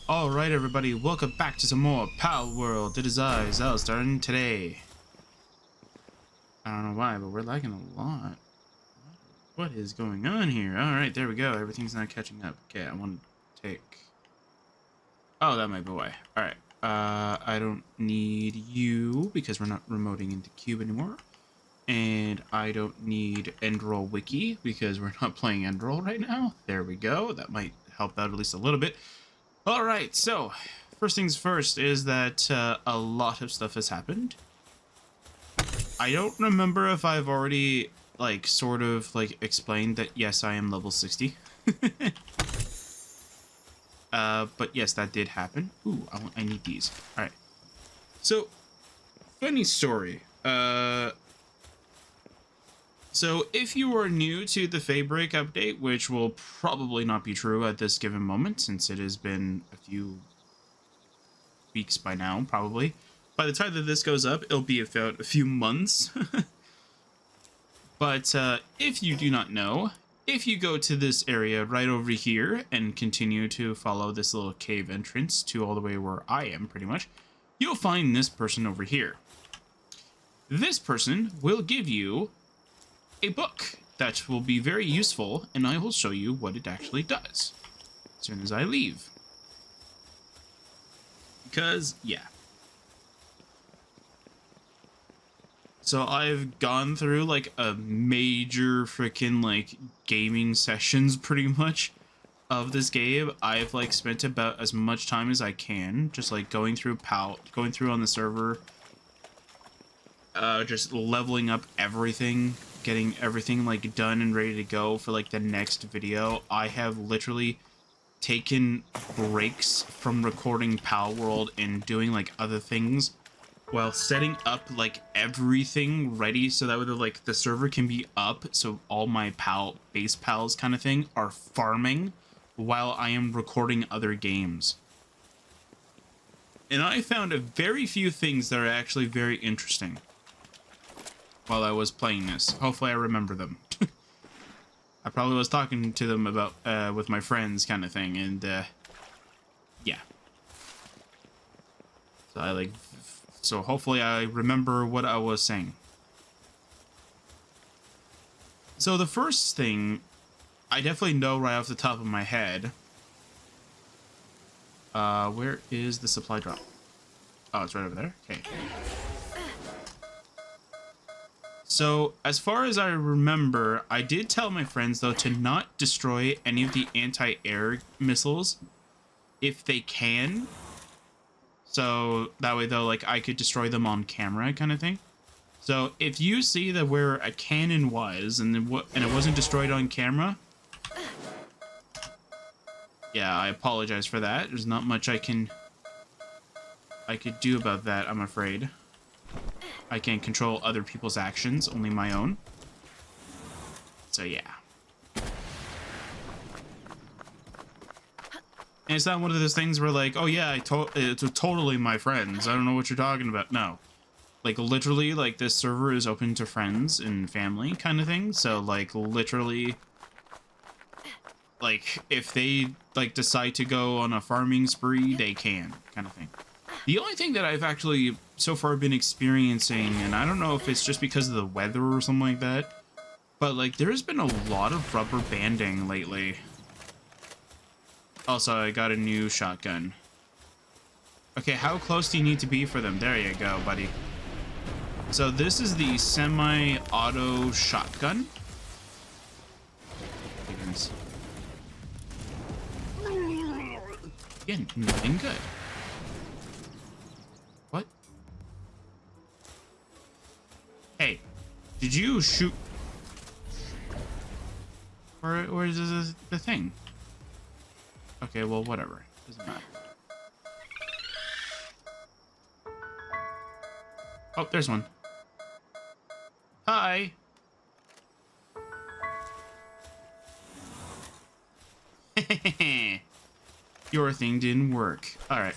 Alright everybody, welcome back to some more Palworld. It is I, Xilestar, and today... I don't know why, but we're lagging a lot. What is going on here? Alright, there we go. Everything's not catching up. Okay, I want to take... Oh, that might be why. Alright, I don't need you because we're not remoting into Cube anymore. And I don't need Endroll Wiki because we're not playing Endroll right now. There we go. That might help out at least a little bit. Alright, so, first things first is that a lot of stuff has happened. I don't remember if I've already, like, sort of, like, explained that, yes, I am level 60. But yes, that did happen. Ooh, I need these. Alright. So, funny story. So, if you are new to the Fabric update, which will probably not be true at this given moment, since it has been a few weeks by now, probably. By the time that this goes up, it'll be about a few months. But if you do not know, if you go to this area right over here and continue to follow this little cave entrance to all the way where I am, pretty much, you'll find this person over here. This person will give you a book that will be very useful, and I will show you what it actually does as soon as I leave. Because, yeah. So I've gone through, like, a major freaking, like, gaming sessions, pretty much, of this game. I've, like, spent about as much time as I can, just, like, going through on the server, just leveling up everything, getting everything like done and ready to go for like the next video. I have literally taken breaks from recording Palworld and doing like other things while setting up like everything ready so that way like the server can be up, so all my base pals kind of thing are farming while I am recording other games. And I found a very few things that are actually very interesting while I was playing this. Hopefully I remember them. I probably was talking to them about with my friends kind of thing, and yeah. So hopefully I remember what I was saying. So the first thing I definitely know right off the top of my head. Where is the supply drop? Oh, it's right over there. Okay. So, as far as I remember, I did tell my friends, though, to not destroy any of the anti-air missiles if they can. So, that way, though, like, I could destroy them on camera kind of thing. So, if you see that where a cannon was and it wasn't destroyed on camera, yeah, I apologize for that. There's not much I could do about that, I'm afraid. I can't control other people's actions, only my own. So yeah. And it's not one of those things where like, oh yeah, it's totally my friends. I don't know what you're talking about. No. Like literally, like this server is open to friends and family kind of thing. So like literally, like if they like decide to go on a farming spree, they can kind of thing. The only thing that I've actually so far been experiencing, and I don't know if it's just because of the weather or something like that, but like there's been a lot of rubber banding lately. Also, I got a new shotgun. Okay, how close do you need to be for them? There you go, buddy. So this is the semi-auto shotgun. Again, nothing good. What? Hey, did you shoot? Or is this the thing? Okay, well, whatever. Doesn't matter. Oh, there's one. Hi. Your thing didn't work. All right.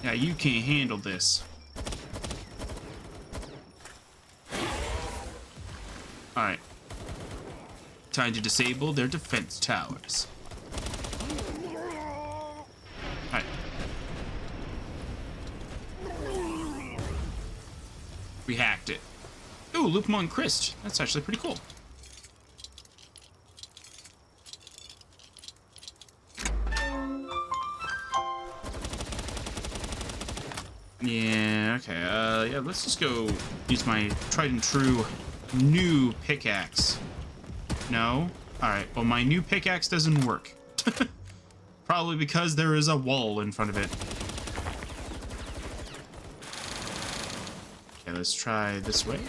Yeah, you can't handle this. Alright. Time to disable their defense towers. Alright. We hacked it. Ooh, Lupemon Christ. That's actually pretty cool. Yeah, okay. Yeah, let's just go use my tried and true new pickaxe. No? Alright, well, my new pickaxe doesn't work. Probably because there is a wall in front of it. Okay, let's try this way.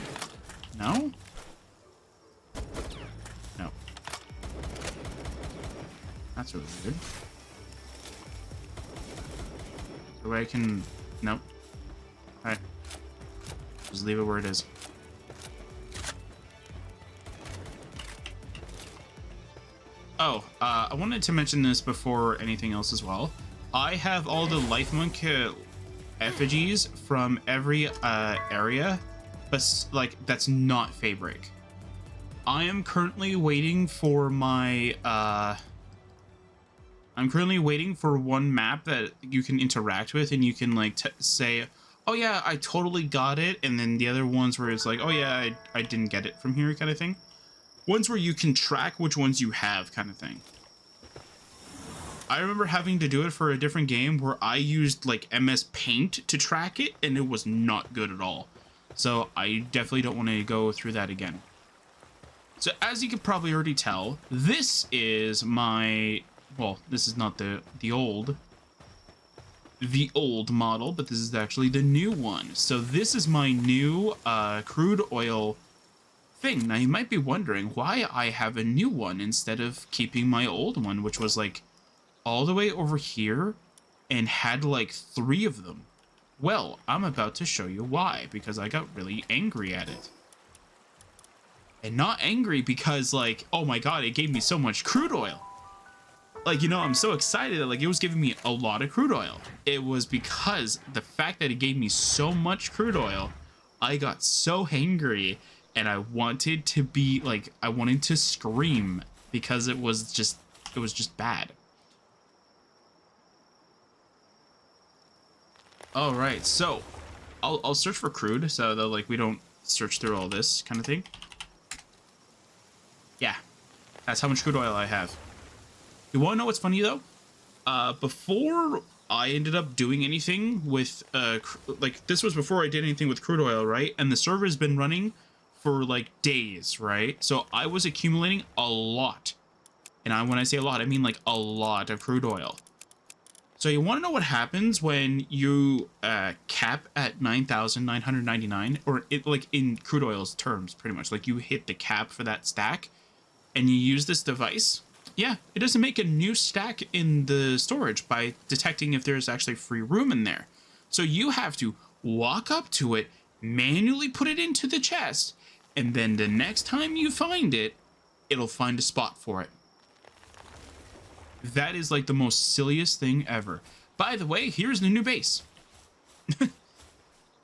No? No. That's really weird. The way I can... Nope. Alright. Just leave it where it is. Oh, I wanted to mention this before anything else as well. I have all the Life Monk effigies from every area, but like that's not Fabric. I am currently waiting for my I'm currently waiting for one map that you can interact with, and you can like say, oh yeah, I totally got it, and then the other ones where it's like, oh yeah, I didn't get it from here kind of thing. Ones where you can track which ones you have kind of thing. I remember having to do it for a different game where I used like MS Paint to track it, and it was not good at all. So I definitely don't want to go through that again. So as you can probably already tell, this is my, well, this is not the old model, but this is actually the new one. So this is my new crude oil thing. Now you might be wondering why I have a new one instead of keeping my old one, which was like all the way over here and had like 3 of them. Well, I'm about to show you why, because I got really angry at it. And not angry because like, oh my god, it gave me so much crude oil. Like, you know, I'm so excited that like it was giving me a lot of crude oil. It was because the fact that it gave me so much crude oil, I got so angry and I wanted to be like, I wanted to scream because it was just bad. All right, so I'll search for crude so that like we don't search through all this kind of thing. Yeah, that's how much crude oil I have. You want to know what's funny though? Before I ended up doing anything with like this was before I did anything with crude oil, right? And the server's been running for like days, right? So I was accumulating a lot, and when I say a lot, I mean like a lot of crude oil. So you want to know what happens when you cap at 9,999, or it like in crude oil's terms, pretty much like you hit the cap for that stack, and you use this device. Yeah, it doesn't make a new stack in the storage by detecting if there's actually free room in there. So you have to walk up to it, manually put it into the chest, and then the next time you find it, it'll find a spot for it. That is like the most silliest thing ever. By the way, here's the new base.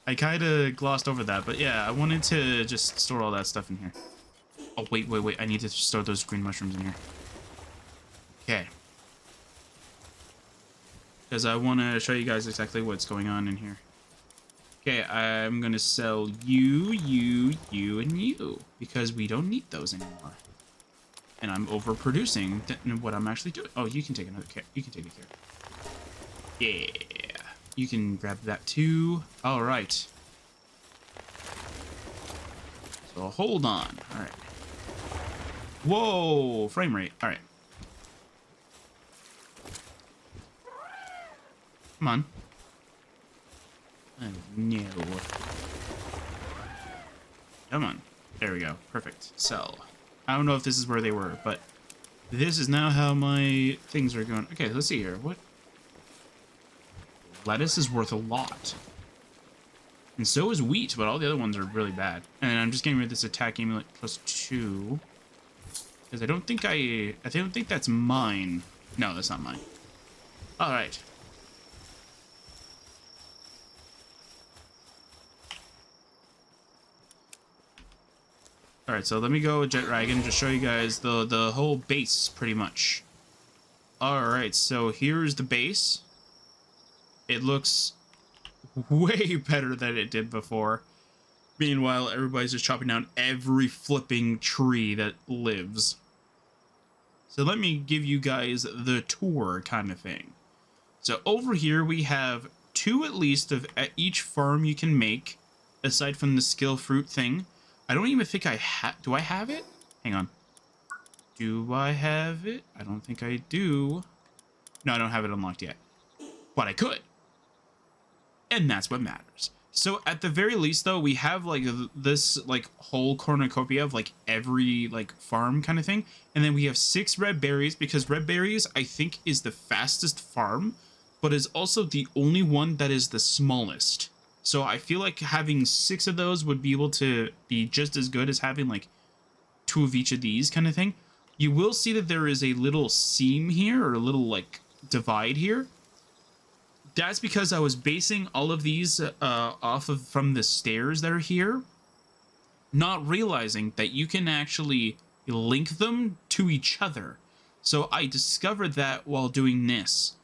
I kind of glossed over that, but yeah, I wanted to just store all that stuff in here. Oh, wait. I need to store those green mushrooms in here. Okay. Because I want to show you guys exactly what's going on in here. Okay, I'm going to sell you, and you. Because we don't need those anymore. And I'm overproducing what I'm actually doing. Oh, you can take another care. You can take a care. Yeah. You can grab that too. All right. So hold on. All right. Whoa, frame rate. All right. Come on. Oh, no. Come on. There we go. Perfect. Sell. I don't know if this is where they were, but this is now how my things are going. Okay, let's see here. What? Lettuce is worth a lot. And so is wheat, but all the other ones are really bad. And I'm just getting rid of this attack amulet +2. Because I don't think that's mine. No, that's not mine. Alright. All right, so let me go jet dragon, just show you guys the whole base pretty much. All right, so here's the base. It looks way better than it did before. Meanwhile, everybody's just chopping down every flipping tree that lives. So let me give you guys the tour kind of thing. So over here we have 2 at least of each farm you can make, aside from the skill fruit thing. I don't even think I have... Do I have it? Hang on. Do I have it? I don't think I do. No, I don't have it unlocked yet. But I could. And that's what matters. So at the very least, though, we have like this like whole cornucopia of like every like farm kind of thing. And then we have 6 red berries, because red berries, I think, is the fastest farm, but is also the only one that is the smallest. So I feel like having 6 of those would be able to be just as good as having like 2 of each of these kind of thing. You will see that there is a little seam here, or a little like divide here. That's because I was basing all of these off of from the stairs that are here, not realizing that you can actually link them to each other. So I discovered that while doing this.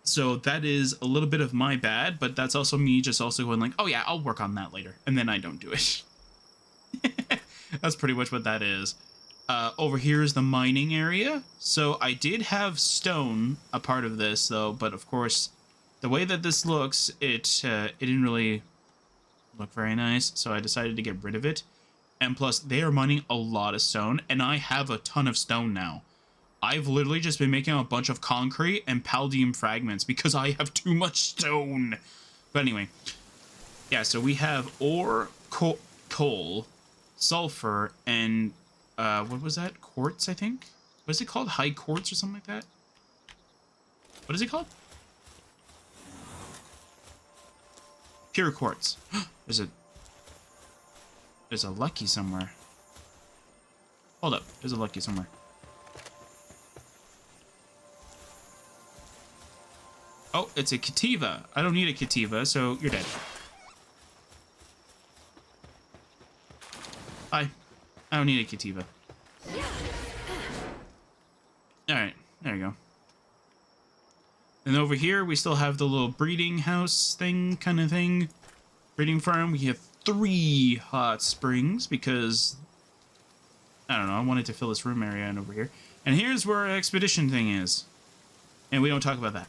So that is a little bit of my bad, but that's also me just also going like, oh yeah, I'll work on that later. And then I don't do it. That's pretty much what that is. Over here is the mining area. So I did have stone a part of this, though, but of course, the way that this looks, it didn't really look very nice, so I decided to get rid of it. And plus, they are mining a lot of stone, and I have a ton of stone now. I've literally just been making a bunch of concrete and palladium fragments because I have too much stone. But anyway, yeah, so we have ore, coal, sulfur, and what was that? Quartz, I think? What is it called? High quartz or something like that? What is it called? Pure quartz. There's a lucky somewhere. Hold up. There's a lucky somewhere. Oh, it's a Kativa. I don't need a Kativa, so you're dead. Bye. I don't need a Kativa. Alright, there you go. And over here, we still have the little breeding house thing, kind of thing. Breeding farm. We have 3 hot springs because, I don't know, I wanted to fill this room area in over here. And here's where our expedition thing is. And we don't talk about that.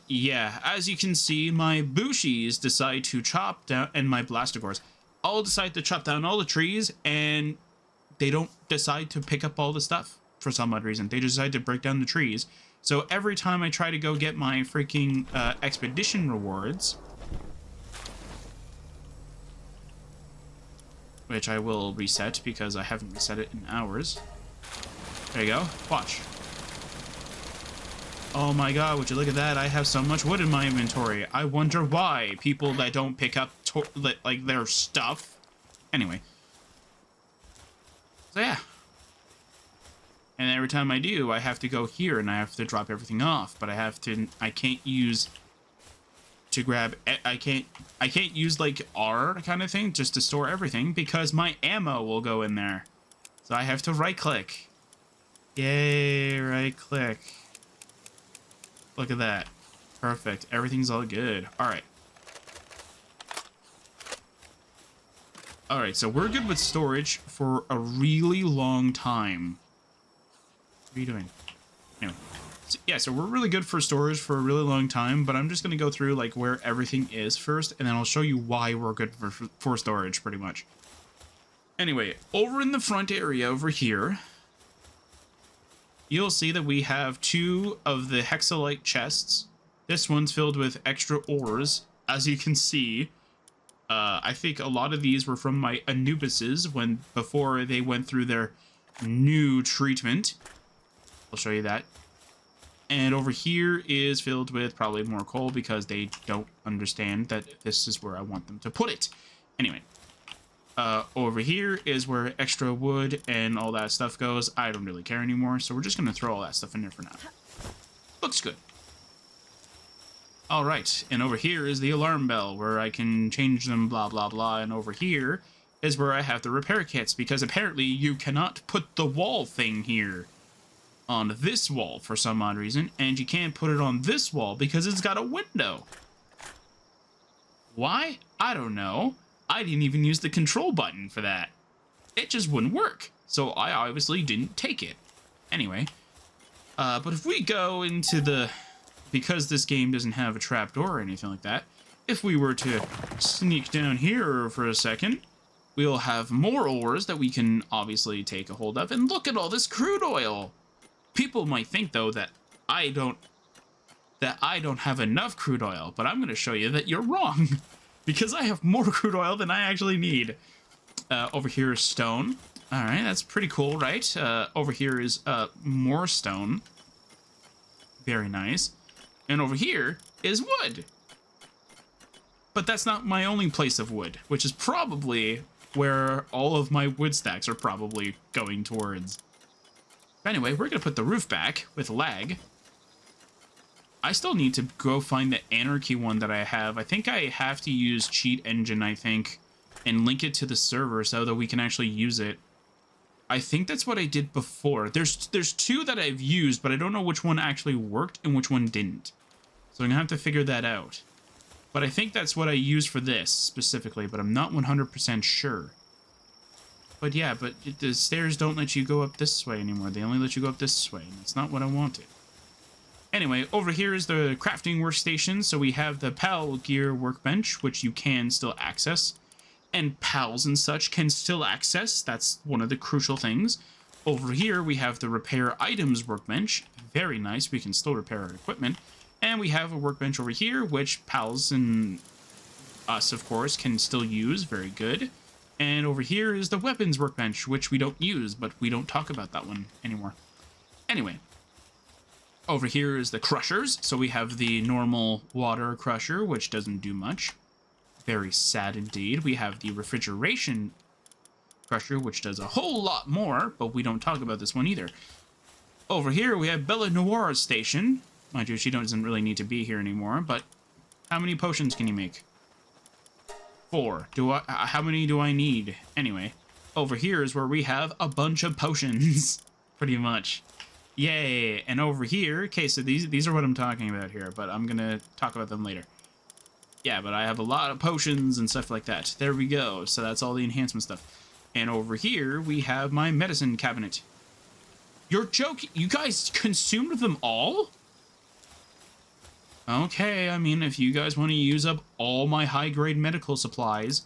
Yeah, as you can see, my Bushies decide to chop down, and my Blastigors all decide to chop down all the trees, and they don't decide to pick up all the stuff for some odd reason. They decide to break down the trees. So every time I try to go get my freaking expedition rewards, which I will reset because I haven't reset it in hours. There you go. Watch. Oh my god, would you look at that? I have so much wood in my inventory. I wonder why people that don't pick up like their stuff. Anyway. So yeah. And every time I do, I have to go here and I have to drop everything off, but I can't use to grab, I can't use like R kind of thing just to store everything because my ammo will go in there. So I have to right click. Yay, right click. Look at that. Perfect. Everything's all good. All right. All right, so we're good with storage for a really long time. What are you doing? Anyway. So, yeah, so we're really good for storage for a really long time, but I'm just going to go through like where everything is first, and then I'll show you why we're good for storage, pretty much. Anyway, over in the front area over here, you'll see that we have 2 of the hexalite chests. This one's filled with extra ores, as you can see. I think a lot of these were from my Anubises before they went through their new treatment. I'll show you that. And over here is filled with probably more coal because they don't understand that this is where I want them to put it. Anyway. Over here is where extra wood and all that stuff goes. I don't really care anymore, so we're just going to throw all that stuff in there for now. Looks good. Alright, and over here is the alarm bell, where I can change them, blah, blah, blah. And over here is where I have the repair kits, because apparently you cannot put the wall thing here on this wall for some odd reason, and you can't put it on this wall because it's got a window. Why? I don't know. I didn't even use the control button for that. It just wouldn't work, so I obviously didn't take it. Anyway, but if we go into the... Because this game doesn't have a trapdoor or anything like that, if we were to sneak down here for a second, we'll have more ores that we can obviously take a hold of. And look at all this crude oil! People might think, though, that I don't have enough crude oil, but I'm going to show you that you're wrong, because I have more crude oil than I actually need. Over here is stone. All right, that's pretty cool, right? Over here is more stone. Very nice. And over here is wood. But that's not my only place of wood, which is probably where all of my wood stacks are probably going towards. Anyway, we're going to put the roof back with lag. I still need to go find the Anarchy one that I have. I think I have to use Cheat Engine, I think, and link it to the server so that we can actually use it. I think that's what I did before. There's two that I've used, but I don't know which one actually worked and which one didn't. So I'm going to have to figure that out. But I think that's what I used for this specifically, but I'm not 100% sure. But yeah, but the stairs don't let you go up this way anymore. They only let you go up this way, and that's not what I wanted. Anyway, over here is the crafting workstation. So we have the PAL gear workbench, which you can still access. And PALs and such can still access. That's one of the crucial things. Over here, we have the repair items workbench. Very nice. We can still repair our equipment. And we have a workbench over here, which PALs and us, of course, can still use. Very good. And over here is the weapons workbench, which we don't use, but we don't talk about that one anymore. Anyway, over here is the crushers. So we have the normal water crusher, which doesn't do much. Very sad indeed. We have the refrigeration crusher, which does a whole lot more, but we don't talk about this one either. Over here, we have Bella Noira's station. Mind you, she doesn't really need to be here anymore, but how many potions can you make? 4. How many do I need? Anyway, over here is where we have a bunch of potions, pretty much. Yay! And over here, okay, so these are what I'm talking about here, but I'm gonna talk about them later. Yeah, but I have a lot of potions and stuff like that. There we go. So that's all the enhancement stuff. And over here, we have my medicine cabinet. You're joking? You guys consumed them all? Okay, I mean, if you guys want to use up all my high-grade medical supplies,